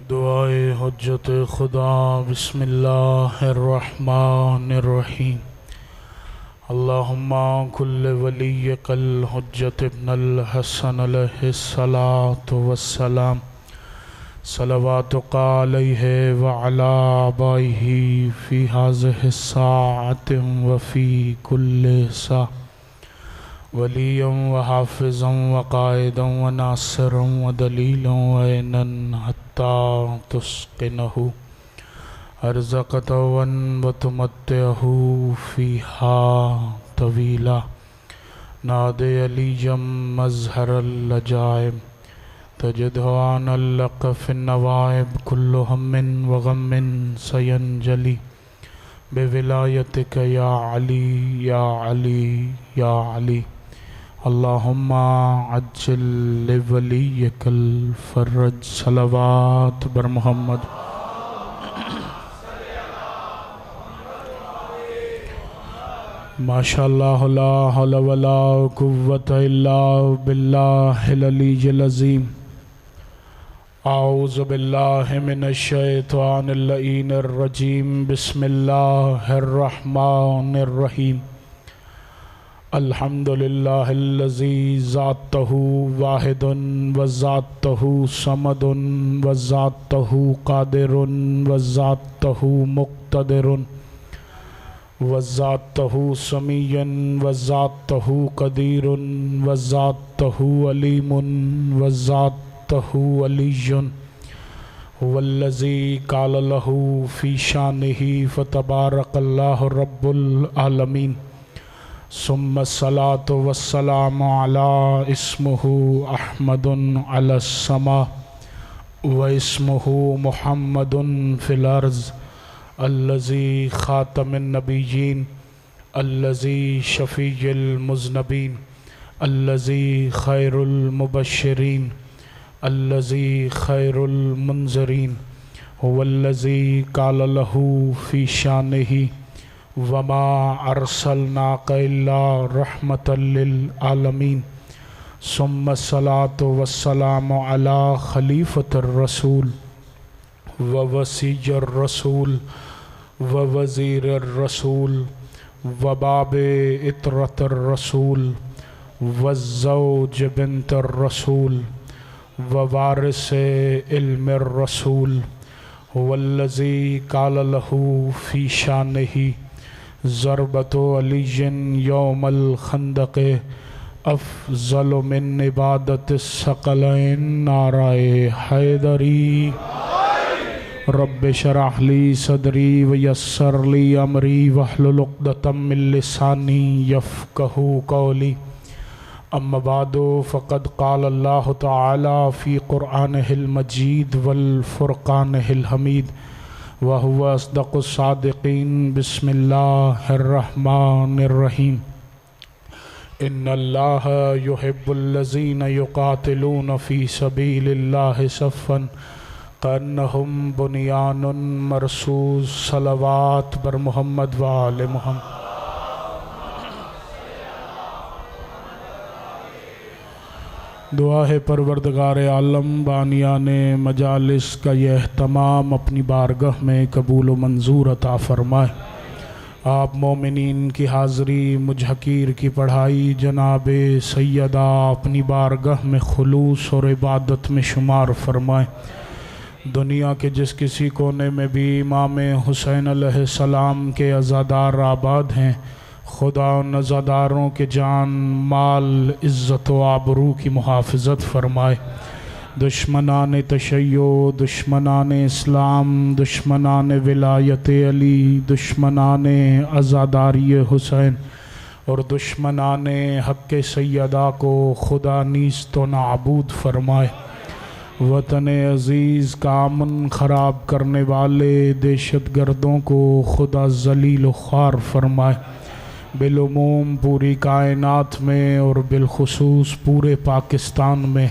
दुआए हुज्जत खुदा बिस्मिल्लाहिर्रहमानिर्रहीम। अल्लाहुम्मा कुल्ल वलियकल हुज्जत इब्नल हसन अलैहिस्सलातु वस्सलाम सलवातुका अलैहि व अला आबाइही फ़ी हाज़िहि साअति व फ़ी कुल्लि सा वलिय्यन व हाफ़िज़न व क़ाइदन व नासिरन व दलीलन व ऐनन हत्ता तुस्क़िनहु अर्ज़क़तवन व तुमत्तिअहु फ़ीहा तवीला। नादे अलीजम मज़हरल लजाइब तजिदहु आनल लक़ फ़िन्नवाइब कुल्लु हम्मिन व ग़म्मिन सयंजली बेविलायतिक या अली या अली या अली। अल्लाहुम्मा अज्जिल लिवलियकल फ़रज सलवात बर मोहम्मद। माशाअल्लाह ला हौला वला कुव्वता इल्ला बिल्लाहिल अलीय्यिल अज़ीम। औज़ु बिल्लाहि मिनश शैतानिर लईनिर रजीम। बिस्मिल्लाहिर रहमानिर रहीम। अल्हम्दुलिल्लाहिल्लज़ी ज़ातहु वाहिदुन व ज़ातहु समदुन व ज़ातहु क़ादिरुन व ज़ातहु मुक़्तदिरुन व ज़ातहु समीयन व ज़ातहु क़दीरुन व ज़ातहु अलीमुन व ज़ातहु अलिय्युन वल्लज़ी क़ाल लहु फ़ी शानिही फ़तबारकल्लाहु रब्बुल आलमीन। सुम्मा सलातु वस्सलामु अला इस्मुहु अहमदुन अलस समा व इस्मुहु मुहम्मदुन फ़िल अर्ज़ अल्लज़ी ख़ातमिन नबिय्यीन अल्लज़ी शफ़ीउल मुज़नबीन अल्लज़ी खैरुल मुबश्शिरीन अल्लज़ी खैरुल मुंज़िरीन वल्लज़ी क़ाल लहु फ़ी शानिही वमा अरसलनाका इल्ला रहमतल लिल आलमीन। सुम्मा सलातु वस्सलामु अला खलीफ़तिर रसूल व वसीय्यिर रसूल व वज़ीरिर रसूल व बाबे इतरतिर रसूल व ज़ौज बिन्तिर रसूल व वारिसे इल्मिर रसूल वल्लज़ी क़ाल लहु फ़ी शानिही ज़रबतु अलिय्यिन यौमल खंदक़ अफ़ज़लु मिन इबादतिस सकलैन नाराए हैदरी। रब्बि शरह ली सदरी व यस्सर ली अमरी वहलुल उक़दतम मिन लिसानी यफ़क़हू क़ौली। अम्मा बादु फ़क़द क़ाल अल्लाहु तआला फ़ी क़ुरआनिहिल मजीद वल फ़ुरक़ानिहिल हमीद व हुवा अस्दक़ुस सादिक़ीन। बिस्मिल्लाहिर रहमानिर रहीम। इन्नल्लाहा युहिब्बुल्लज़ीना युक़ातिलूना फ़ी सबीलिल्लाहि सफ़्फ़न कअन्नहुम बुनियानुन मरसूस। सलवात बर मोहम्मद व आले मोहम्मद। दुआ है परवरदिगार आलम बानियाने मजालिस का यह तमाम अपनी बारगाह में कबूल व मंजूर अता फ़रमाए। आप मोमिनीन की हाज़री मुझ हकीर की पढ़ाई जनाबे सैयदा अपनी बारगाह में खुलूस और इबादत में शुमार फ़रमाए। दुनिया के जिस किसी कोने में भी इमाम हुसैन अलैहिस्सलाम के अज़ादार आबाद हैं, खुदा उन अज़ादारों के जान माल इज़्ज़त व आबरू की मुहाफ़िज़त फ़रमाए। दुश्मनान तशय्यो, दुश्मनान इस्लाम, दुश्मनान विलायत अली, दुश्मनान अज़ादारी हुसैन और दुश्मनान हक़ सैयदा को खुदा नीस्त व नाबूद फ़रमाए। वतन अज़ीज़ का अमन ख़राब करने वाले दहशत गर्दों को खुदा ज़लील व ख़ार फ़रमाए। बिलुमूम पूरी कायनात में और बिलखुसूस पूरे पाकिस्तान में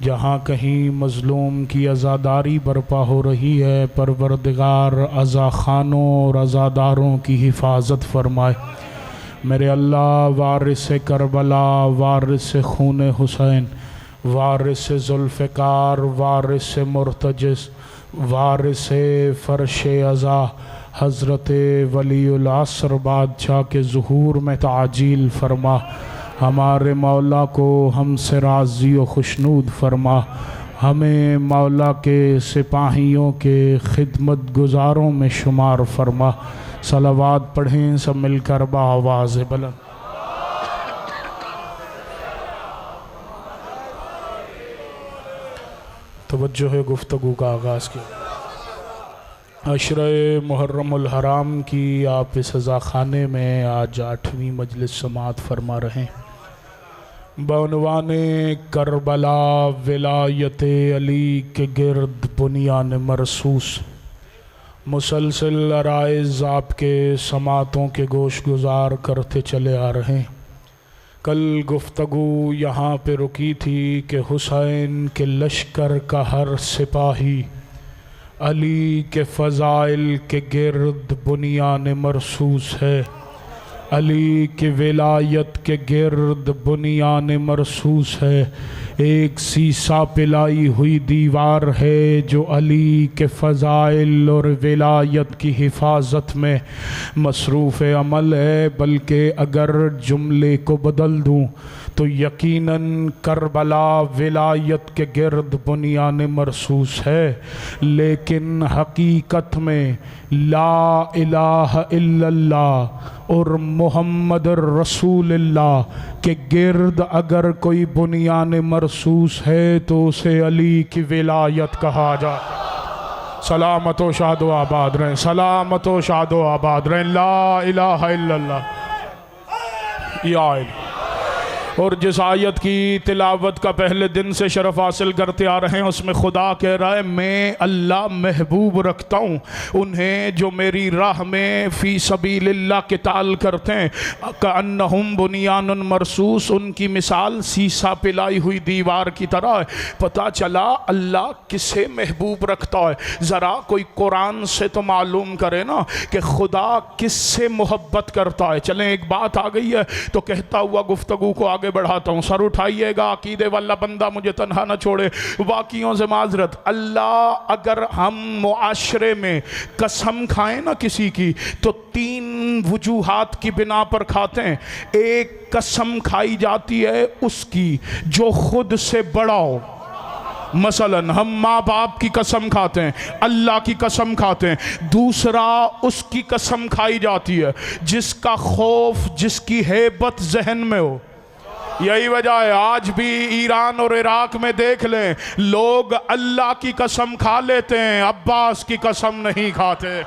जहाँ कहीं मज़लूम की अज़ादारी बर्पा हो रही है, परवरदिगार अज़ा ख़ानों और अज़ादारों की हिफाजत फ़रमाए। मेरे अल्लाह वारिस करबला, वारिस खून हुसैन, वारिस जुल्फ़िकार, वारिस मुर्तजिस, वारिस फ़र्श अज़ा हज़रत वलीउल असर बादशाह के ज़ुहूर में ताजील फरमा। हमारे मौला को हमसे राज़ी व खुशनूद फरमा। हमें मौला के सिपाहियों के खिदमत गुज़ारों में शुमार फरमा। सलावात पढ़ें सब मिलकर बाआवाज़ बुलंद। तवज्जो है गुफ्तगू का आगाज़ किया। अशरे मुहर्रमुल हराम की आप इस सज़ा खाने में आज 8वीं मजलिस समात फरमा रहे हैं। बउनवाने करबला विलायत अली के गिर्द बुनियान मरसूस मुसलसल अराइज़ आपके समातों के गोश गुजार करते चले आ रहे हैं। कल गुफ्तगू यहाँ पे रुकी थी कि हुसैन के लश्कर का हर सिपाही अली के फ़ज़ाइल के गिर्द बुनियान मरसूस है। अली की विलायत के गिर्द बुनियान मरसूस है। एक सीसा पिलाई हुई दीवार है जो अली के फ़ज़ाइल और विलायत की हिफाजत में मसरूफ़ अमल है। बल्कि अगर जुमले को बदल दूँ तो यकीनन करबला विलायत के गिर्द बुनियान मरसूस है, लेकिन हकीकत में ला इलाहा इल्लल्लाह और मुहम्मद रसूलुल्लाह के गिर्द अगर कोई बुनियान मरसूस है तो उसे अली की विलायत कहा जाता। सलामत व शादो आबाद रहें, सलामत व शादो आबाद रहें। ला इलाहा इल्लल्लाह या अली। और जिस आयत की तिलावत का पहले दिन से शरफ हासिल करते आ रहे हैं उसमें खुदा कह रहा है मैं अल्लाह महबूब रखता हूँ उन्हें जो मेरी राह में फ़ी सबीलिल्लाह क़िताल करते हैं। कअन्नहुम बुनियानुन मरसूस, उनकी मिसाल सीसा पिलाई हुई दीवार की तरह है। पता चला अल्लाह किसे महबूब रखता है। ज़रा कोई कुरान से तो मालूम करे ना कि खुदा किससे मोहब्बत करता है। चलें एक बात आ गई है तो कहता हुआ गुफ्तगू को आगे बढ़ाता हूँ। सर उठाइएगा, अकीदे वाला बंदा मुझे तन्हा न छोड़े। वाक़ियों से माजरत। अल्लाह अगर हम मुआशरे में कसम खाएं ना किसी की तो 3 वजूहात की बिना पर खाते हैं। एक, कसम खाई जाती है उसकी जो खुद से बड़ा हो। मसलन हम माँ बाप की कसम खाते हैं, अल्लाह की कसम खाते हैं। दूसरा, उसकी कसम खाई जाती है जिसका खौफ, जिसकी हैबत जहन में हो। यही वजह है आज भी ईरान और इराक में देख लें, लोग अल्लाह की कसम खा लेते हैं, अब्बास की कसम नहीं खाते।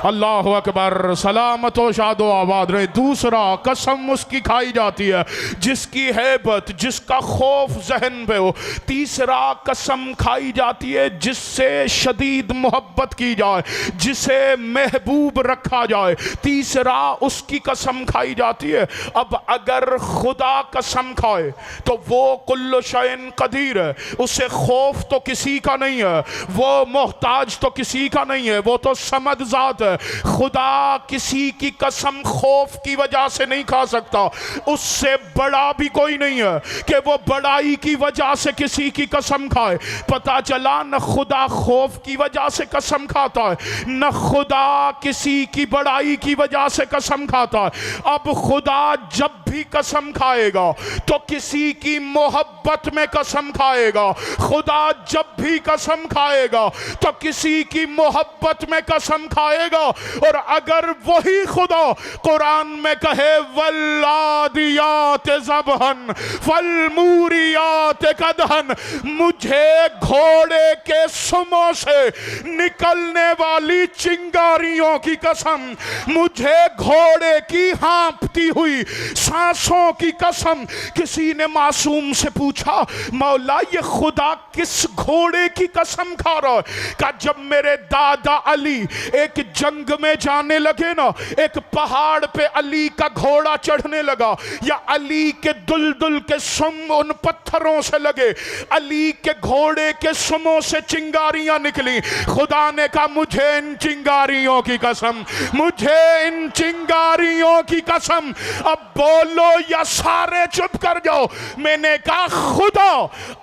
अल्लाह अकबर, सलामत व शादो आबाद रहे। दूसरा, कसम उसकी खाई जाती है जिसकी हैबत, जिसका खौफ जहन पे हो। तीसरा, कसम खाई जाती है जिससे शदीद मोहब्बत की जाए, जिसे महबूब रखा जाए। तीसरा, उसकी कसम खाई जाती है। अब अगर खुदा कसम खाए तो वो कुल्लु शैइन कदीर है, उसे खौफ तो किसी का नहीं है, वो मोहताज तो किसी का नहीं है, वो तो समद ज़ात है। खुदा किसी की कसम खौफ की वजह से नहीं खा सकता। उससे बड़ा भी कोई नहीं है कि वो बड़ाई की वजह से किसी की कसम खाए। पता चला न खुदा खौफ की वजह से कसम खाता है, न खुदा किसी की बड़ाई की वजह से कसम खाता है। अब खुदा जब भी कसम खाएगा तो किसी की मोहब्बत में कसम खाएगा। खुदा जब भी कसम खाएगा तो किसी की मोहब्बत में कसम खाएगा। और अगर वही खुदा कुरान में कहे वल्लादियात ज़बहन फलमूरियात कदहन, मुझे घोड़े के सुमों से निकलने वाली चिंगारियों की कसम, मुझे घोड़े की हाँफती हुई सांसों की कसम। किसी ने मासूम से पूछा, मौला ये खुदा किस घोड़े की कसम खा रहा है? कहा जब मेरे दादा अली एक जंग में जाने लगे ना, एक पहाड़ पे अली का घोड़ा चढ़ने लगा, या अली के दुलदुल के सुम उन पत्थरों से लगे, अली के घोड़े के सुमों से चिंगारियां निकली। खुदा ने कहा मुझे इन चिंगारियों की कसम, मुझे इन चिंगारियों की कसम, अब बोलो या सारे चुप कर जाओ। मैंने कहा खुदा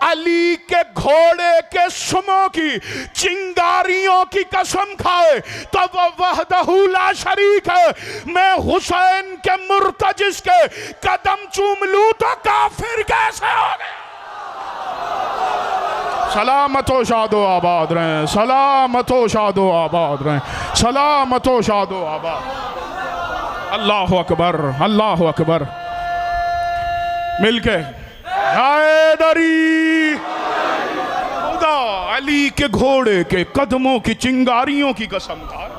अली के घोड़े के सुमों की चिंगारियों की कसम खाए तब वह वहदहू ला शरीक है, मैं हुसैन के मुर्तजिस के कदम चूम लूं तो काफिर कैसे हो गए। सलामतो शादो आबाद रहें, सलामतो शादो आबाद रहें, सलामतो शादो आबाद। अल्लाह अकबर, अल्लाह अकबर। मिलके हैदरी, खुदा अली के घोड़े के कदमों की चिंगारियों की कसम था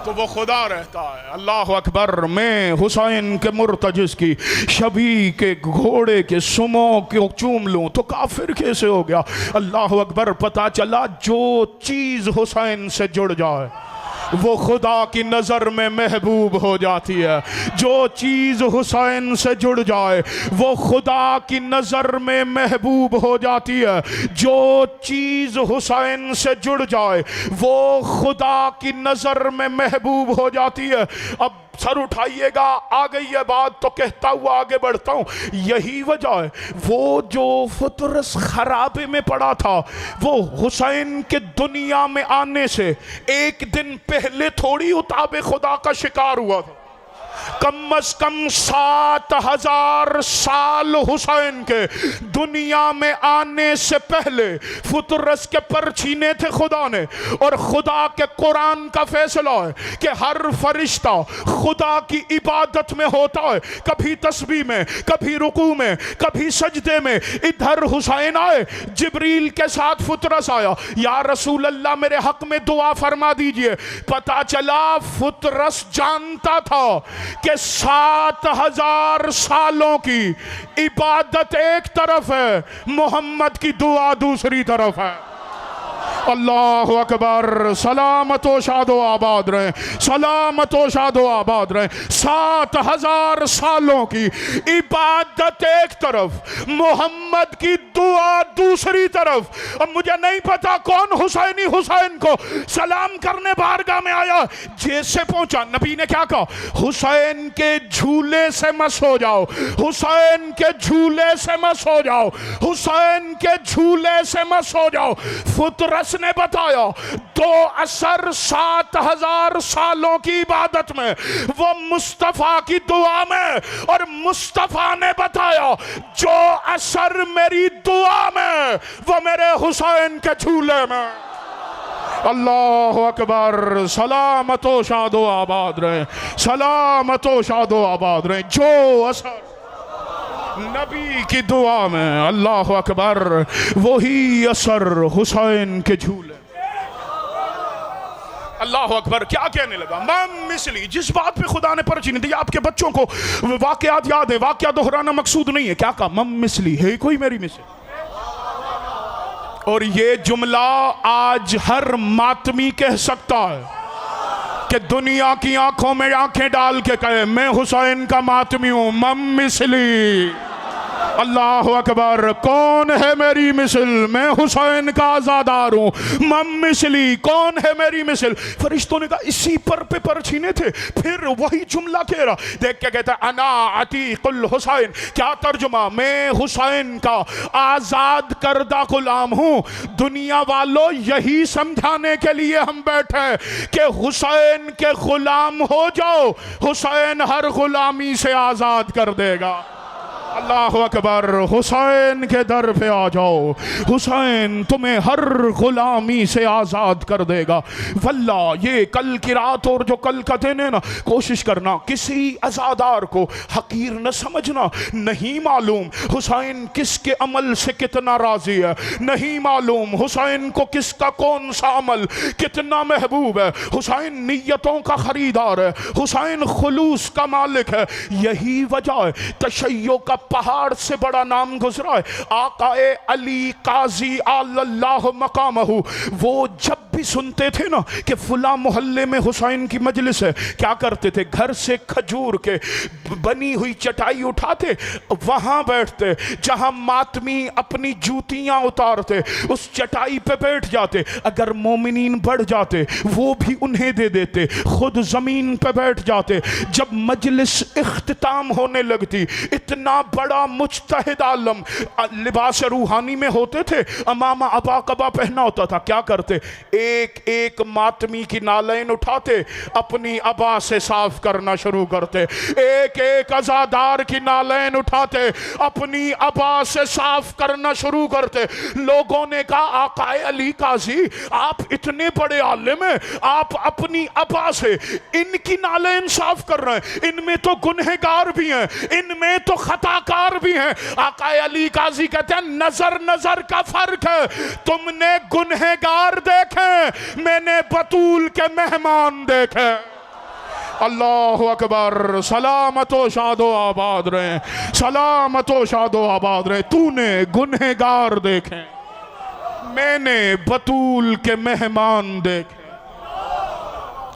तो वो खुदा रहता है। अल्लाह अकबर। मैं हुसैन के मुर्तजिस की शबी के घोड़े के सुमों को चूम लूं तो काफिर कैसे हो गया। अल्लाह अकबर। पता चला जो चीज हुसैन से जुड़ जाए वो खुदा की नज़र में महबूब हो जाती है, जो चीज़ हुसैन से जुड़ जाए वो खुदा की नज़र में महबूब हो जाती है, जो चीज़ हुसैन से जुड़ जाए वो खुदा की नज़र में महबूब हो जाती है। अब सर उठाइएगा, आ गई है बात तो कहता हुआ आगे बढ़ता हूँ। यही वजह है वो जो फुतरस खराबे में पड़ा था वो हुसैन के दुनिया में आने से एक दिन पहले थोड़ी उताबे खुदा का शिकार हुआ था। कम अज कम 7000 साल हुसैन के दुनिया में आने से पहले फुतरस के पर छीने थे खुदा ने। और खुदा के कुरान का फैसला है कि हर फरिश्ता खुदा की इबादत में होता है, कभी तस्बीह में, कभी रुकू में, कभी सजदे में। इधर हुसैन आए, जिब्रील के साथ फुतरस आया, या रसूल अल्लाह मेरे हक में दुआ फरमा दीजिए। पता चला फुतरस जानता था कि 7000 सालों की इबादत एक तरफ है, मोहम्मद की दुआ दूसरी तरफ है। अल्लाह अकबर। सलामतो शादो आबाद रहे, सलामतो शादो आबाद रहे। 7000 सालों की इबादत एक तरफ, मोहम्मद की दुआ दूसरी तरफ। अब मुझे नहीं पता कौन हुसैनी हुसैन को सलाम करने बारगाह में आया, जैसे पहुंचा नबी ने क्या कहा, हुसैन के झूले से मत सो जाओ, हुसैन के झूले से मत सो जाओ, हुसैन के झूले से मत सो जाओ। फुतरस ने बताया 2 असर 7000 सालों की इबादत में, वो मुस्तफा की दुआ में, और मुस्तफा ने बताया जो असर मेरी दुआ में वो मेरे हुसैन के झूले में। अल्लाह अकबर। सलामतो शादो आबाद रहे, सलामतो शादो आबाद रहे। जो असर नबी की दुआ में, अल्लाह अकबर, वही असर हुसैन के झूले। अल्लाह अकबर। क्या कहने लगा, मैं मिसली, जिस बात पे खुदा ने पर्ची नहीं दी। आपके बच्चों को वाकयात याद है, वाकया दोहराना मकसूद नहीं है। क्या कहा, मम मिसली, है कोई मेरी मिसल। और ये जुमला आज हर मातमी कह सकता है कि दुनिया की आंखों में आंखें डाल के कहे मैं हुसैन का मातमी हूं, मम मिसली। अल्लाह अकबर। कौन है मेरी मिसल, मैं हुसैन का आजादार हूं, मम मिसली। कौन है मेरी मिसल। फरिश्तों ने कहा इसी पर पे पर छीने थे, फिर वही जुमला कह रहा। देख के कहता अना अतीकुल हुसैन। क्या तर्जुमा, मैं हुसैन का आजाद करदा गुलाम हूं। दुनिया वालों यही समझाने के लिए हम बैठे कि हुसैन के गुलाम हो जाओ, हुसैन हर गुलामी से आजाद कर देगा। अल्लाह अकबर। हुसैन के दर पे आ जाओ, हुसैन तुम्हें हर गुलामी से आज़ाद कर देगा। वल्ला ये कल की रात और जो कल का दिन है ना, कोशिश करना किसी अज़ादार को हकीर न समझना। नहीं मालूम हुसैन किसके अमल से कितना राजी है, नहीं मालूम हुसैन को किसका कौन सा अमल कितना महबूब है। हुसैन नीयतों का खरीदार है, हुसैन खुलूस का मालिक है। यही वजह है तशय्यो का पहाड़ से बड़ा नाम गुजरा है। आकाए अली काजी अल्लाह मकामहू, वो जब भी सुनते थे ना कि फुला मोहल्ले में हुसैन की मजलिस है, क्या करते थे, घर से खजूर के बनी हुई चटाई उठाते, वहां बैठते, जहां मातमी अपनी जूतियां उतारते उस चटाई पे बैठ जाते। अगर मोमिनीन बढ़ जाते वो भी उन्हें दे देते, खुद जमीन पे बैठ जाते। जब मजलिस इख्तिताम होने लगती, इतना बड़ा मुज्तहिद आलम लिबास रूहानी में होते थे, अमामा अबा कबा पहना होता था, क्या करते, एक एक मातमी की नालैन उठाते, अपनी अबा से साफ करना शुरू करते। एक एक अज़ादार की नालैन उठाते, अपनी अबा से साफ करना शुरू करते। लोगों ने कहा आकाए अली काजी आप इतने बड़े आलिम हैं, आप अपनी अबा से इनकी नालैन साफ कर रहे हैं, इनमें तो गुनहगार भी हैं, इनमें तो खताकार भी हैं। आकाए अली काजी कहते हैं नजर नजर का फर्क है, तुमने गुनहगार देखे, मैंने बतूल के मेहमान देखे। अल्लाह अकबर, सलामतो शादो आबाद रहे, सलामतो शादो आबाद रहे। तूने गुनहगार देखे, मैंने बतूल के मेहमान देखे।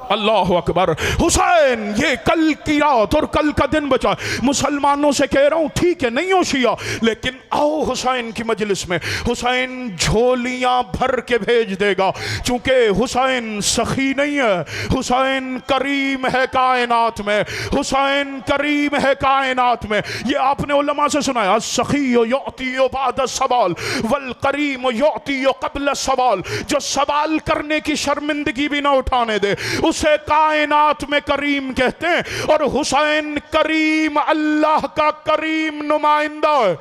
अल्लाह अकबर। हुसैन ये कल की रात और कल का दिन बचा। मुसलमानों से कह रहा हूँ ठीक है नहीं हो शिया, लेकिन आओ हुसैन की मजलिस में। हुसैन झोलियां भर के भेज देगा, क्योंकि हुसैन सखी नहीं है, हुसैन करीम है कायनात में, हुसैन करीम है कायनात में। ये आपने उलमा से सुना है, सखी युतियो बाद सवाल वल करीम युतियो कब्ल सवाल। जो सवाल करने की शर्मिंदगी भी ना उठाने दे उसे कायनात में करीम कहते हैं। और हुसैन करीम, अल्लाह का करीम नुमाइंदा है।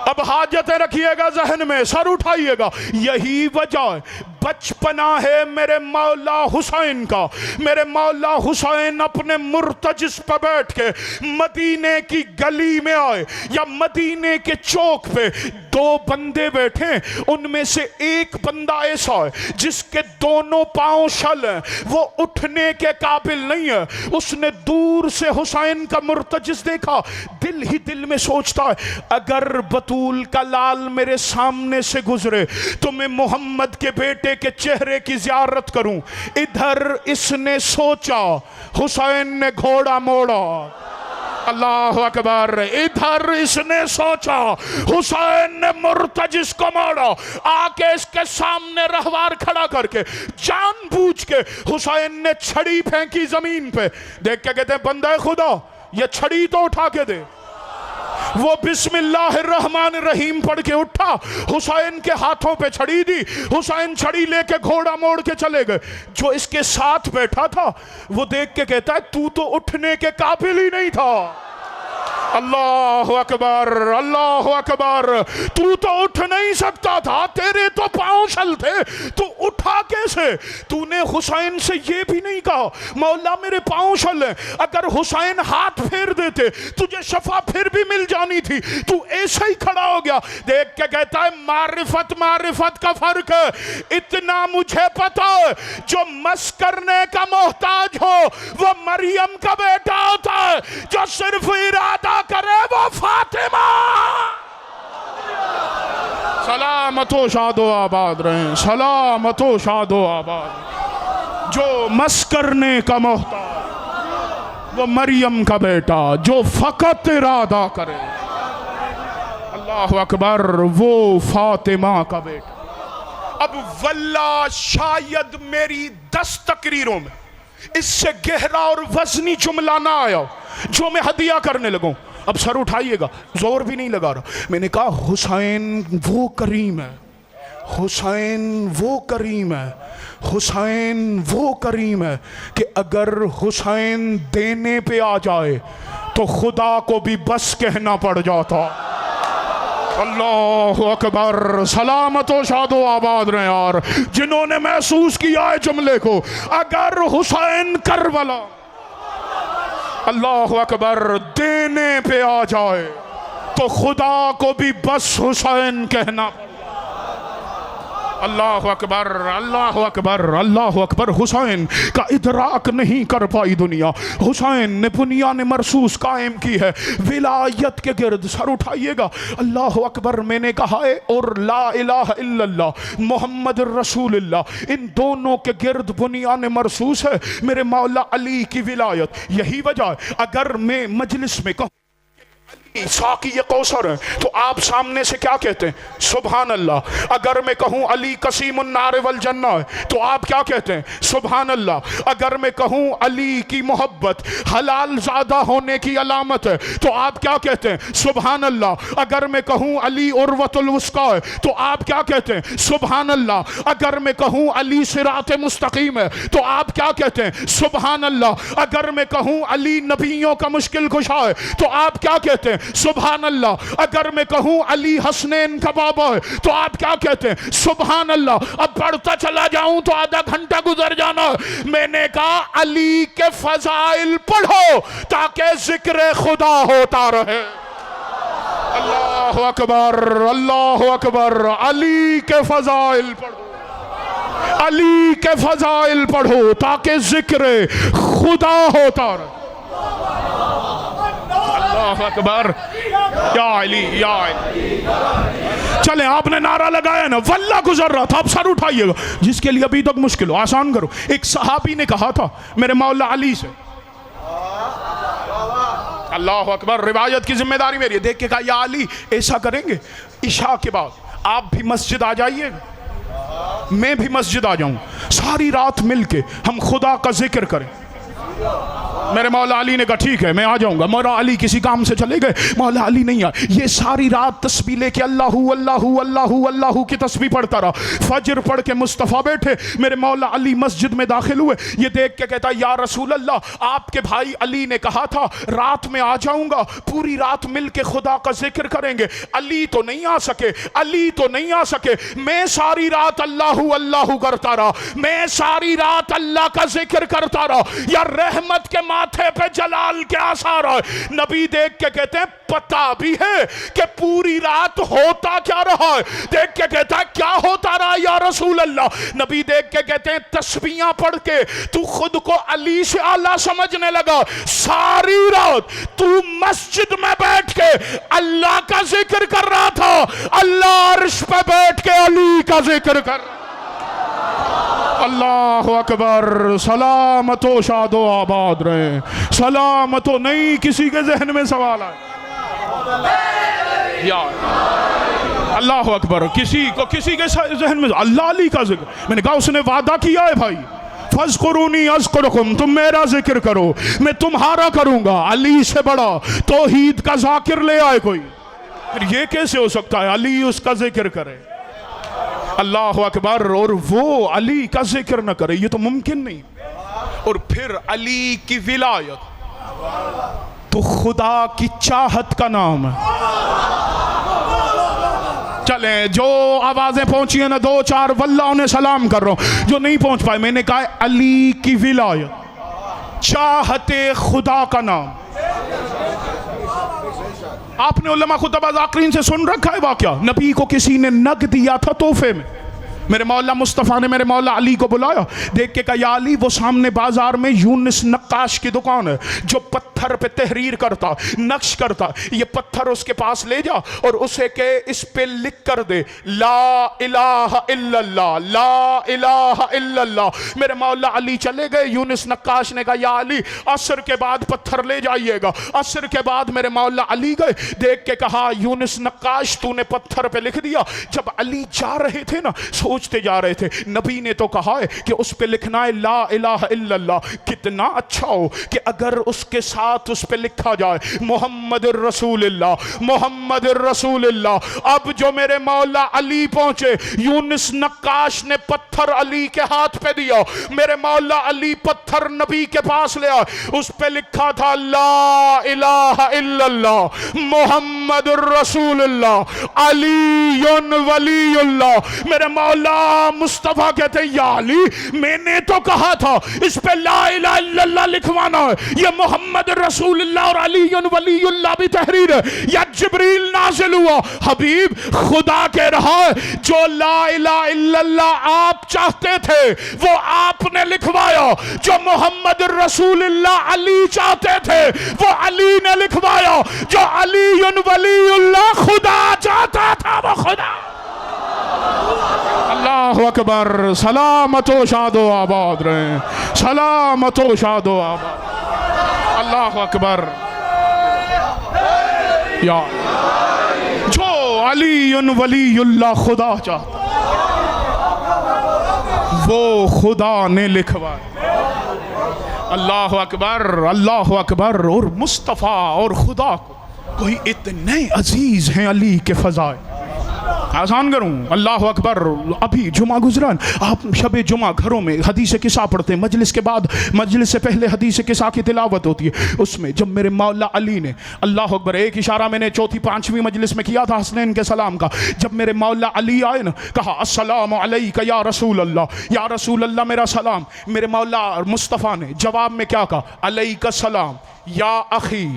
अब हाजतें रखिएगा जहन में, सर उठाइएगा। यही वजह बचपना है मेरे मौला हुसैन का। मेरे मौला हुसैन अपने मुर्तजिस पर बैठ के मदीने की गली में आए या मदीने के चौक पे, दो बंदे बैठे, उनमें से एक बंदा ऐसा है जिसके दोनों पांव शल हैं, वो उठने के काबिल नहीं है। उसने दूर से हुसैन का मुर्तजिस देखा, दिल ही दिल में सोचता है अगर बतूल का लाल मेरे सामने से गुजरे तो मैं मोहम्मद के बेटे के चेहरे की जियारत करूं। इधर इसने सोचा, हुसैन ने घोड़ा मोड़ा। अल्लाह अकबर। इधर इसने सोचा, हुसैन ने मुर्तजिस को मोड़ा। आके इसके सामने रहवार खड़ा करके जानबूझ के हुसैन ने छड़ी फेंकी जमीन पे। देख के कहते हैं बंदा खुदा ये छड़ी तो उठा के दे। वो बिस्मिल्लाहिर्रहमानिर्रहीम पढ़ के उठा, हुसैन के हाथों पे छड़ी दी, हुसैन छड़ी लेके घोड़ा मोड़ के चले गए। जो इसके साथ बैठा था वो देख के कहता है तू तो उठने के काबिल ही नहीं था। अल्लाह अकबर, अल्लाह अकबर। तू तो उठ नहीं सकता था, तेरे तो पांव शल थे, तू उठा कैसे? तूने हुसैन से ये भी नहीं कहा मौला मेरे पांव शल है। अगर हुसैन हाथ फेर देते तुझे शफा फिर भी मिल जानी थी, तू ऐसे ही खड़ा हो गया। देख के कहता है मारिफत मारिफत का फर्क है। इतना मुझे पता है, जो मस करने का मोहताज हो वो मरियम का बेटा होता है, जो सिर्फ इरादा करे वो फातिमा। सलामतो शादो आबाद रहे, सलामतो शादो आबाद। जो मस करने का मोहताज वो मरियम का बेटा, जो फकत इरादा करे, अल्लाह अकबर, वो फातिमा का बेटा। अब वल्ला शायद मेरी 10 तकरीरों में इससे गहरा और वजनी जुमला ना आया जो मैं हदिया करने लगूं। अब सर उठाइएगा, जोर भी नहीं लगा रहा। मैंने कहा हुसैन वो करीम है, हुसैन वो करीम है, हुसैन वो करीम है कि अगर हुसैन देने पे आ जाए तो खुदा को भी बस कहना पड़ जाता। अल्लाह अकबर। सलामतो शादो आबाद रहे यार जिन्होंने महसूस किया है जुमले को। अगर हुसैन करबला अल्लाह अकबर देने पे आ जाए तो खुदा को भी बस हुसैन कहना। अल्लाह अकबर, अल्लाह अकबर, अल्लाह अकबर। हुसैन का इदराक नहीं कर पाई दुनिया, हुसैन ने दुनिया ने महसूस कायम की है विलायत के गिर्द। सर उठाइएगा, अल्लाह अकबर मैंने कहा है, और ला इलाहा इल्लल्लाह मोहम्मद रसूलुल्लाह, इन दोनों के गिर्द दुनिया ने महसूस है मेरे मौला अली की विलायत। यही वजह है अगर मैं मजलिस में कहूँ साकी ये कौसर है तो आप सामने से क्या कहते हैं? सुभान अल्लाह। अगर मैं कहूँ अली कसीमुन नार वल जन्ना है तो आप क्या कहते हैं? सुभान अल्लाह। अगर मैं कहूँ अली की मोहब्बत हलाल ज़्यादा होने की अलामत है तो आप क्या कहते हैं? सुभान अल्लाह। अगर मैं कहूँ अली उर्वतुल वुस्का है तो आप क्या कहते हैं? सुभान अल्लाह। अगर मैं कहूँ अली सिराते मुस्तकीम है तो आप क्या कहते हैं? सुभान अल्लाह। अगर मैं कहूँ अली नबियों का मुश्किल कुशा है तो आप क्या कहते हैं? सुभान अल्लाह। अगर मैं कहूं अली हसनैन का बाबा है तो आप क्या कहते हैं? सुभान अल्लाह। अब पढ़ता चला जाऊं तो आधा घंटा गुजर जाना। मैंने कहा अली के फजाइल पढ़ो ताकि जिक्र खुदा होता रहे। अल्लाह अकबर, अल्लाह अकबर। अली के फजाइल पढ़ो, अली के फजाइल पढ़ो ताकि जिक्र खुदा होता रहे। अल्लाह अकबर, या अली, या अली। चले, आपने नारा लगाया ना, वल्ला गुजर रहा था, अब सर उठाइएगा। जिसके लिए अभी तक मुश्किल हो आसान करो। एक सहाबी ने कहा था मेरे मौला अली से, अल्लाह अकबर, रिवायत की जिम्मेदारी मेरी है, देख के कहा या अली ऐसा करेंगे इशा के बाद आप भी मस्जिद आ जाइएगा, मैं भी मस्जिद आ जाऊं, सारी रात मिलके हम खुदा का जिक्र करें। मेरे मौला अली ने कहा ठीक है मैं आ जाऊंगा। मौला अली किसी काम से चले गए, मौला अली नहीं आए। ये सारी रात तस्बीह लेके अल्लाहू अल्लाहू अल्लाहू अल्लाहू की तस्बीह पढ़ता रहा। फजर पढ़ के मुस्तफ़ा बैठे, मेरे मौला अली मस्जिद में दाखिल हुए। ये देख के कहता या रसूल अल्लाह, आपके भाई अली ने कहा था रात में आ जाऊंगा, पूरी रात मिल के खुदा का जिक्र करेंगे। अली तो नहीं आ सके, अली तो नहीं आ सके। मैं सारी रात अल्लाहू अल्लाहू करता रहा, मैं सारी रात अल्लाह का जिक्र करता रहा। या रहमत के माथे पे जलाल के आसार है। नबी देख के कहते हैं पता भी है कि पूरी रात होता क्या रहा है। देख के कहता है क्या होता रहा या रसूल अल्लाह। नबी देख के कहते हैं तस्बीहां पढ़ के तू खुद को अली से आला समझने लगा। सारी रात तू मस्जिद में बैठ के अल्लाह का जिक्र कर रहा था, अल्लाह अर्श पे बैठ के अली का जिक्र कर। अल्लाह अकबर। सलामतो शादो आबाद रहे, सलामतो नहीं किसी के जहन में सवाल आए या अल्लाह अकबर, किसी को किसी के जहन में अल्लाह अली का जिक्र। मैंने कहा उसने वादा किया है भाई, फज़कुरूनी अज़कुरुकुम, तुम मेरा जिक्र करो मैं तुम्हारा करूंगा। अली से बड़ा तौहीद का जाकिर ले आए कोई, फिर ये कैसे हो सकता है अली उसका जिक्र करे? अल्लाह अकबर। और वो अली का जिक्र न करे, ये तो मुमकिन नहीं। और फिर अली की विलायत तो खुदा की चाहत का नाम है। चले, जो आवाजें पहुंची है ना दो चार, वल्लाह उन्हें सलाम कर रहा हूं। जो नहीं पहुंच पाए, मैंने कहा अली की विलायत, चाहते खुदा का नाम। आपने उलमा खुतबा ज़ाकिरीन से सुन रखा है वाक़या, नबी को किसी ने नग दिया था तोहफे में। मेरे मौला मुस्तफ़ा ने मेरे मौला अली को बुलाया, देख के कहा या अली वो सामने बाजार में यूनिस नक्काश की दुकान है जो पत्थर पे तहरीर करता, नक्श करता, ये पत्थर उसके पास ले जा और उसे के इस पे लिख कर दे ला इलाहा इल्लल्लाह, ला इलाहा इल्लल्लाह। मेरे मौला अली चले गए। यूनिस नक्काश ने कहा या अली असर के बाद पत्थर ले जाइएगा। असर के बाद मेरे मौला अली गए, देख के कहा यूनिस नक्काश तूने पत्थर पे लिख दिया। जब अली जा रहे थे ना, सोचते जा रहे थे, नबी ने तो कहा है कि उस पे लिखना है ला इलाहा इल्लल्लाह। कितना अच्छा हो कि अगर उसके साथ उस पे लिखा जाए मोहम्मद रसूलुल्लाह, मोहम्मद रसूलुल्लाह। अब जो मेरे मौला अली पहुंचे, यूनिस नक्काश ने पत्थर अली के हाथ पे दिया, मेरे मौला अली पत्थर नबी के पास ले आए, उस पे लिखा था ला इलाहा इल्लल्लाह मोहम्मद मुहम्मदुर रसूलुल्लाह अलीयुन वलीयुल्लाह। मेरे मौला मुस्तफ़ा कहते हैं या अली, मैंने तो कहा था इस पे ला इलाहा इल्लल्लाह लिखवाना है, ये मोहम्मद रसूलुल्लाह और अलीयुन वलीयुल्लाह भी तहरीर है, या जिब्रील नाजिल हुआ। हबीब खुदा कह रहा है जो ला इलाहा इल्लल्लाह आप चाहते थे वो आपने लिखवाया, जो मोहम्मद रसूलुल्लाह अली चाहते थे वो अली ने लिखवाया, जो अलीयुन वलीयुल्लाह खुदा चाहता था वो खुदा। अल्लाहु अकबर। सलामतो शादो आबाद रहे, सलामतो शादो आबाद। अल्लाहु अकबर। या जो अलीयुन वलीयुल्लाह खुदा चाहता वो खुदा ने लिखवाया। अल्लाहु अकबर, अल्लाहु अकबर। और मुस्तफ़ा और खुदा को कोई इतने अजीज हैं अली के फजाए। आसान करूं, अल्लाहु अकबर। अभी जुमा गुजरा, आप शबे जुमा घरों में हदीस किसा पढ़ते हैं, मजलिस के बाद, मजलिस से पहले हदीस किसा की तिलावत होती है। उसमें जब मेरे मौला अली ने, अल्लाहु अकबर, एक इशारा मैंने चौथी पांचवी मजलिस में किया था हसनैन के सलाम का। जब मेरे मौला अली आए ना, कहा अस्सलामु अलैका या रसूल अल्लाह, या रसूल अल्लाह मेरा सलाम। मेरे मौला मुस्तफ़ा ने जवाब में क्या कहा? अलैका सलाम या अखी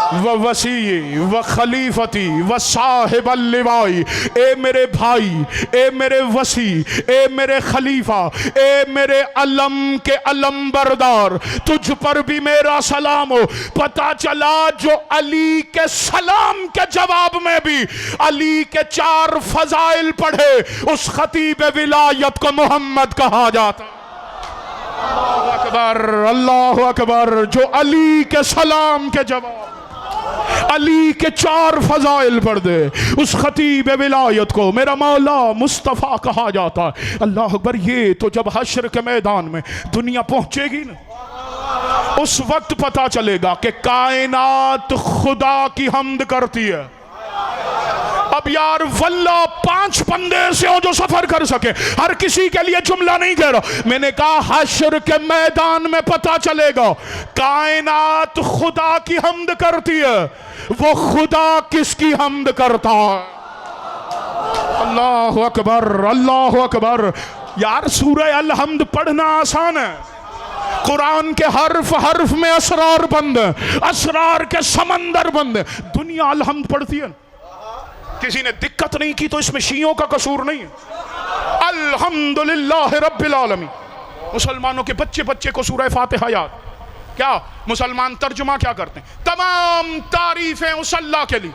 व वसी व खलीफती व साहिब लिवाई। ए मेरे भाई, ए मेरे वसी, ए मेरे खलीफा, ए मेरे अलम के अलम बरदार, तुझ पर भी मेरा सलाम हो। पता चला जो अली के सलाम के जवाब में भी अली के 4 फजाइल पढ़े, उस खतीब विलायत को मोहम्मद कहा जाता। अल्लाहु अकबर, अल्लाहु अकबर। जो अली के सलाम के जवाब, अली के 4 फजाइल पढ़ दे, उस खतीब विलायत को मेरा मौला मुस्तफ़ा कहा जाता है। अल्लाह अकबर। ये तो जब हश्र के मैदान में दुनिया पहुंचेगी ना, उस वक्त पता चलेगा कि कायनात खुदा की हम्द करती है। अब यार वल्ला 5 बंदे से हो जो सफर कर सके, हर किसी के लिए जुमला नहीं कह रहा। मैंने कहा हश्र के मैदान में पता चलेगा कायनात खुदा की हम्द करती है, वो खुदा किसकी हम्द करता है। अल्लाहु अकबर, अल्लाहु अकबर। यार सूरह अल हम्द पढ़ना आसान है, कुरान के हर्फ हर्फ में असरार बंद है, असरार के समंदर बंद है। दुनिया अल हम्द पढ़ती है, किसी ने दिक्कत नहीं की तो इसमें शियों का कसूर नहीं है। अल्हम्दुलिल्लाह रब्बिल आलमीन। मुसलमानों के बच्चे बच्चे को सूरह फातिहा याद। क्या मुसलमान तर्जुमा क्या करते हैं? तमाम तारीफें उस अल्लाह के लिए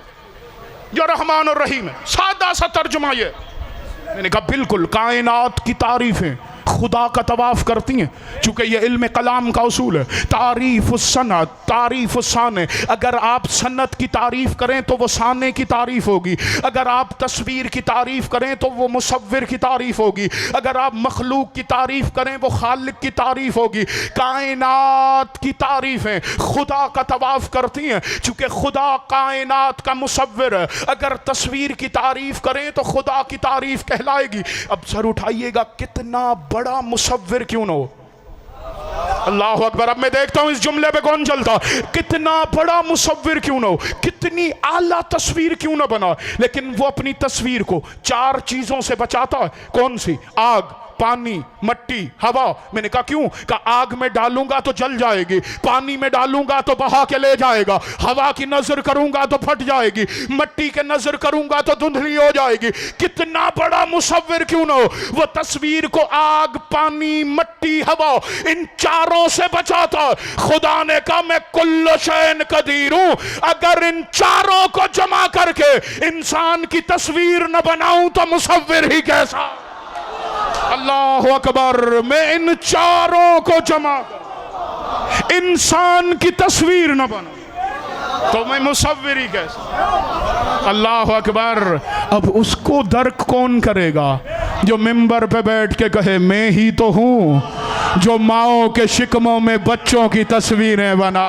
जो रहमान और रहीम है। सादा सा तर्जुमा ये। मैंने कहा बिल्कुल, कायनात की तारीफें खुदा का तवाफ करती हैं, चूंकि ये इल्म कलाम का उसूल है। तारीफ सनत, तारीफ साने। अगर आप सनत की तारीफ करें तो वो साने की तारीफ होगी, अगर आप तस्वीर की तारीफ करें तो वो मुसव्विर की तारीफ होगी, अगर आप मखलूक की तारीफ करें वो खालिक की तारीफ होगी। कायनात की तारीफें खुदा का तवाफ करती हैं, चूंकि खुदा कायनात का मुसव्विर है। अगर तस्वीर की तारीफ करें तो खुदा की तारीफ कहलाएगी। अब सर उठाइएगा, कितना बड़ा मुसव्विर क्यों ना हो। अल्लाहु अकबर। अब मैं देखता हूं इस जुमले पे कौन चलता, कितना बड़ा मुसव्विर क्यों ना हो, कितनी आला तस्वीर क्यों ना बना, लेकिन वो अपनी तस्वीर को 4 चीजों से बचाता है। कौन सी? आग, पानी, मट्टी, हवा। मैंने कहा क्यों? कहा आग में डालूंगा तो जल जाएगी, पानी में डालूंगा तो बहा के ले जाएगा, हवा की नजर करूंगा तो फट जाएगी, मट्टी के नजर करूंगा तो धुंधली हो जाएगी। कितना बड़ा मुसव्विर क्यों ना हो, वो तस्वीर को आग, पानी, मट्टी, हवा, इन 4 से बचाता। खुदा ने कहा मैं कुल्लु शैइन कदीर हूं, अगर इन 4 को जमा करके इंसान की तस्वीर न बनाऊं तो मुसव्विर ही कैसा। अल्लाहु अकबर। मैं इन 4 को जमा कर इंसान की तस्वीर न बनाऊं तो मैं मुसव्विर ही कैसा। अल्लाहु अकबर। अब उसको दर्क कौन करेगा जो मिंबर पे बैठ के कहे मैं ही तो हूं जो माओ के शिकमों में बच्चों की तस्वीरें बना।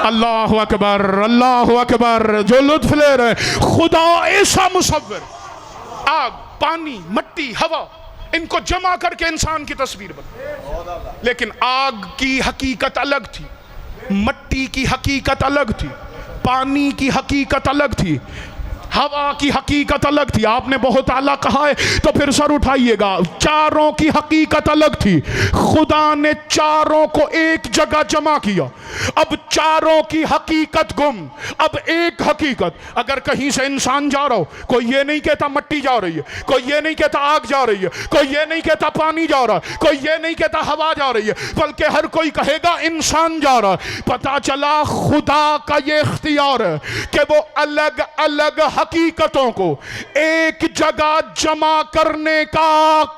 अल्लाहु अकबर, अल्लाहु अकबर। जो लुत्फ ले रहे खुदा ऐसा मुसव्विर, आग, पानी, मट्टी, हवा, इनको जमा करके इंसान की तस्वीर बना। लेकिन आग की हकीकत अलग थी, मट्टी की हकीकत अलग थी, पानी की हकीकत अलग थी, हवा की हकीकत अलग थी। आपने बहुत आला कहा है तो फिर सर उठाइएगा। चारों की हकीकत अलग थी। खुदा ने चारों को एक जगह जमा किया। अब चारों की हकीकत गुम, अब एक हकीकत। अगर कहीं से इंसान जा रहा हो, कोई ये नहीं कहता मट्टी जा रही है, कोई ये नहीं कहता आग जा रही है, कोई ये नहीं कहता पानी जा रहा है, कोई ये नहीं कहता हवा जा रही है, बल्कि हर कोई कहेगा इंसान जा रहा है। पता चला खुदा का ये इख्तियार है कि वो अलग अलग हकीकतों को एक जगह जमा करने का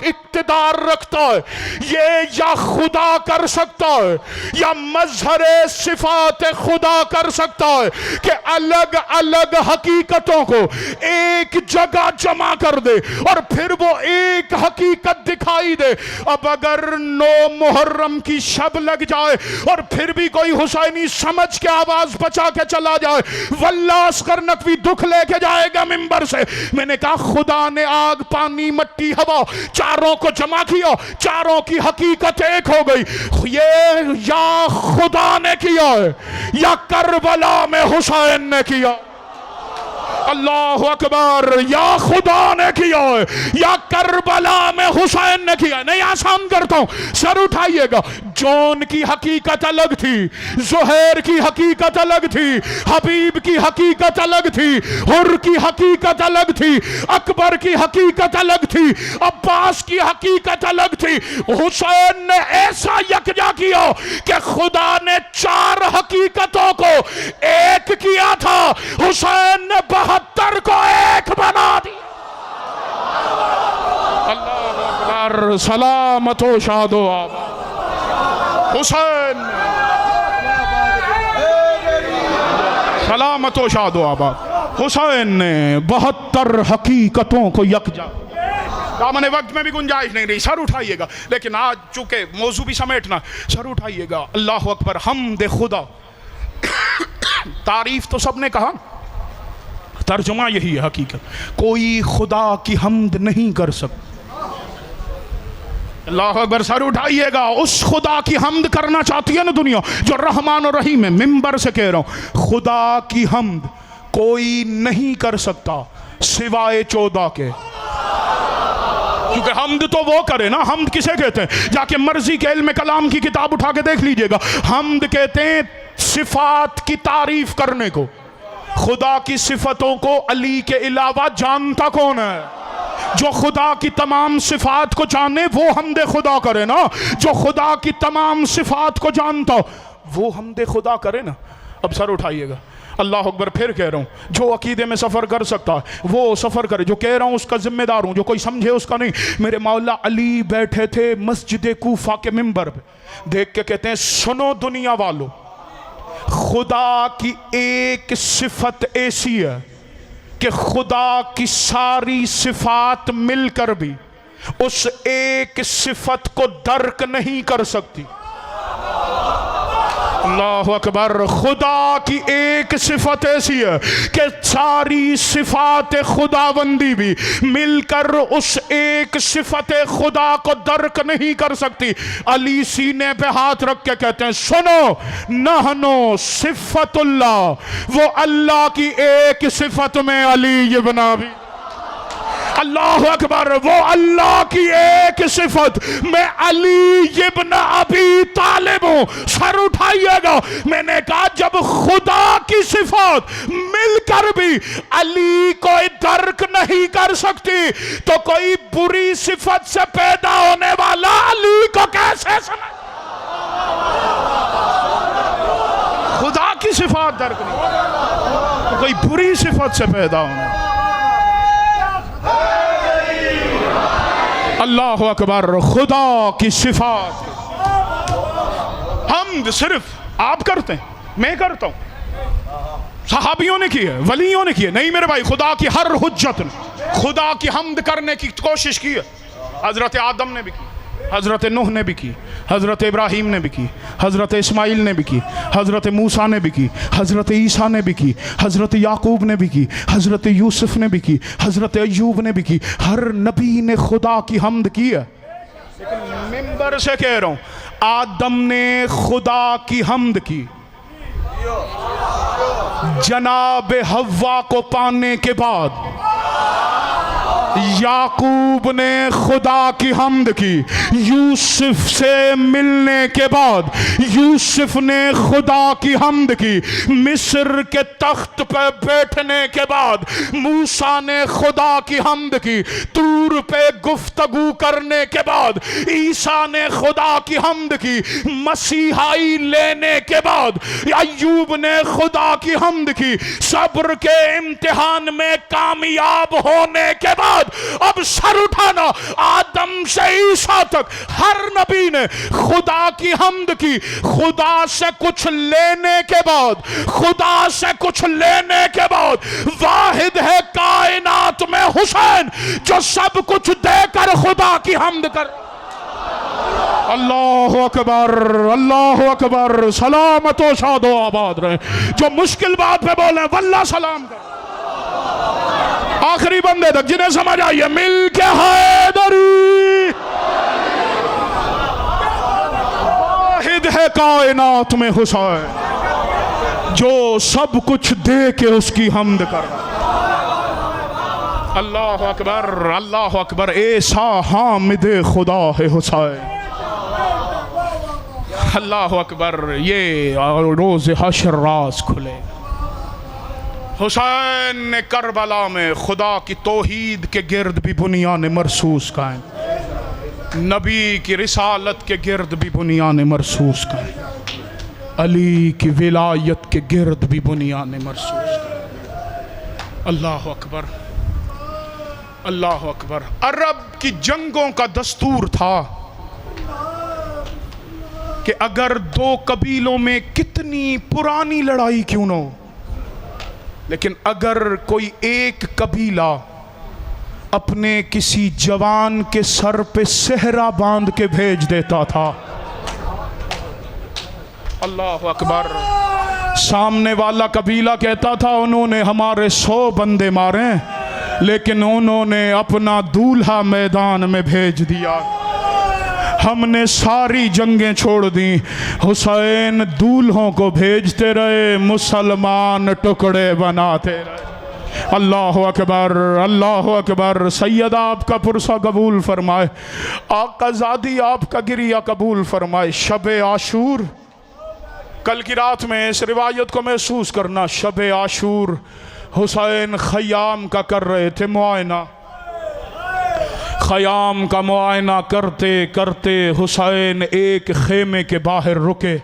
इख्तियार रखता है। ये या खुदा कर सकता है या मजहर सिफात खुदा कर सकता है कि अलग अलग हकीकतों को एक जगह जमा कर दे और फिर वो एक हकीकत दिखाई दे। अब अगर 9 मुहर्रम की शब लग जाए और फिर भी कोई हुसैनी समझ के आवाज बचा के चला जाए, वल्लाह अस्कर नकवी दुख लेके जाएगा मिंबर से। मैंने कहा खुदा ने आग, पानी, मट्टी, हवा चारों को जमा किया, चारों की हकीकत एक हो गई। ये या खुदा ने किया है या करबला में हुसैन ने किया। अल्लाह अकबर। या खुदा ने किया है या करबला में हुसैन ने किया। नहीं, आसान करता हूं, सर उठाइएगा। जॉन की हकीकत अलग थी, जुहैर की हकीकत अलग थी, हबीब की हकीकत अलग थी, हुर की हकीकत अलग थी, अकबर की हकीकत अलग थी, अब्बास की हकीकत अलग थी। हुसैन ने ऐसा यकजा किया कि खुदा ने 4 हकीकतों को एक किया था। हुसैन ने 72 को एक बना दिया। अल्लाह अकबर। सलामत हो शादो आबाद। हुसैन सलामत हो शादो आबाद। हुसैन ने 72 हकीकतों को यकजा। दामन वक्त में भी गुंजाइश नहीं रही, सर उठाइएगा। लेकिन आज चूंकि मौजू भी समेटना, सर उठाइएगा। अल्लाह अकबर। हमद खुदा। तारीफ तो सबने कहा, तर्जुमा यही है हकीकत। कोई खुदा की हमद नहीं कर सकता। अल्लाह अकबर। सर उठाइएगा। उस खुदा की हमद करना चाहती है ना दुनिया, जो रहमान और रहीम है। मिंबर से कह रहा हूं, खुदा की हमद कोई नहीं कर सकता सिवाय 14 के। क्योंकि हमद तो वो करे ना। हमद किसे कहते हैं? जाके मर्जी के इल्म कलाम की किताब उठा के देख लीजिएगा। हमद कहते हैं सिफात की तारीफ करने को। खुदा की सिफतों को अली के अलावा जानता कौन है? जो खुदा की तमाम सिफात को जाने वो हमदे खुदा करे ना। जो खुदा की तमाम सिफात को जानता वो हमदे खुदा करे ना। अब सर उठाइएगा। अल्लाह अकबर। फिर कह रहा हूं, जो अकीदे में सफ़र कर सकता है वो सफ़र करे। जो कह रहा हूं उसका जिम्मेदार हूं, जो कोई समझे उसका नहीं। मेरे मौला अली बैठे थे मस्जिद कूफा के मिंबर पे, देख के कहते हैं, सुनो दुनिया वालों, खुदा की एक सिफत ऐसी है कि खुदा की सारी सिफात मिलकर भी उस एक सिफत को दर्क नहीं कर सकती। अल्लाह अकबर। खुदा की एक सिफत ऐसी है कि सारी सिफात खुदाबंदी भी मिलकर उस एक सिफत खुदा को दर्क नहीं कर सकती। अली सीने पे हाथ रख के कहते हैं, सुनो, नहनो सिफतुल्लाह, वो अल्लाह की एक सिफत में अली इब्न अबी। अल्लाह अकबर। वो अल्लाह की एक सिफत मैं अली इब्न अबी तालिब हूं। सर उठाइएगा। मैंने कहा जब खुदा की सिफत मिलकर भी अली को दर्क नहीं कर सकती तो कोई बुरी सिफत से पैदा होने वाला अली को कैसे समझ? खुदा की सिफत दर्क नहीं तो कोई बुरी सिफत से पैदा होने। अल्लाह अकबर। खुदा की सिफात हमद सिर्फ आप करते हैं, मैं करता हूं, सहाबियों ने की है, वलियों ने की है। नहीं मेरे भाई, खुदा की हर हुज्जत ने खुदा की हमद करने की कोशिश की है। हजरत आदम ने भी की, हजरत नूह ने भी की, हजरत इब्राहिम ने भी की, हजरत इस्माइल ने भी की, हजरत मूसा ने भी की, हजरत ईसा ने भी की, हजरत याकूब ने भी की, हजरत यूसुफ ने भी की, हजरत अय्यूब ने भी की। हर नबी ने खुदा की हमद की है। लेकिन मिंबर से कह रहा हूं, आदम ने खुदा की हमद की। जनाब हव्वा को पाने के बाद याकूब ने खुदा की हम्द की। यूसुफ से मिलने के बाद यूसुफ ने खुदा की हम्द की। मिस्र के तख्त पर बैठने के बाद मूसा ने खुदा की हम्द की। तूर पे गुफ्तगू करने के बाद ईसा ने खुदा की हम्द की। मसीहाई लेने के बाद अय्यूब ने खुदा की हम्द की। सब्र के इम्तिहान में कामयाब होने के बाद अब सर उठाना। आदम से ईसा तक हर नबी ने खुदा की हम्द की। खुदा से कुछ लेने के बाद, खुदा से कुछ लेने के बाद वाहिद है कायनात में हुसैन जो सब कुछ देकर खुदा की हम्द कर। अल्लाह अकबर, अल्लाह अकबर। सलामतो शादो आबाद रहे। जो मुश्किल बात पे बोले वल्लाह सलाम कर। आखिरी बंदे तक जिन्हें समझ आई है मिल के हैदरी। वाहिद है कायनात में हुसैन जो सब कुछ दे के उसकी हम्द कर। अल्लाह अकबर, अल्लाह अकबर। ऐसा हामिद खुदा है हुसैन। अल्लाह अकबर। ये रोज हशर राज खुले। हुसैन ने करबला में खुदा की तौहीद के गिर्द भी बुनियान मरसूस कायम, नबी की रिसालत के गिर्द भी बुनियान मरसूस कायम, अली की विलायत के गिर्द भी बुनियान मरसूस कायम। अल्लाह अकबर, अल्लाह अकबर। अरब की जंगों का दस्तूर था कि अगर दो कबीलों में कितनी पुरानी लड़ाई क्यों न हो, लेकिन अगर कोई एक कबीला अपने किसी जवान के सर पे सेहरा बांध के भेज देता था, अल्लाह अकबर, सामने वाला कबीला कहता था उन्होंने हमारे 100 बंदे मारे लेकिन उन्होंने अपना दूल्हा मैदान में भेज दिया, हमने सारी जंगें छोड़ दी। हुसैन दूल्हों को भेजते रहे, मुसलमान टुकड़े बनाते रहे। अल्लाह अकबर, अल्लाह अकबर। सैयद आपका पुरसा कबूल फरमाए, आकाज़ादी आपका गिरिया कबूल फरमाए। शब आशूर, कल की रात में इस रिवायत को महसूस करना। शब आशूर हुसैन ख़याम का कर रहे थे मुआयना। ख़याम का मुआयना करते करते हुसैन एक खेमे के बाहर रुके।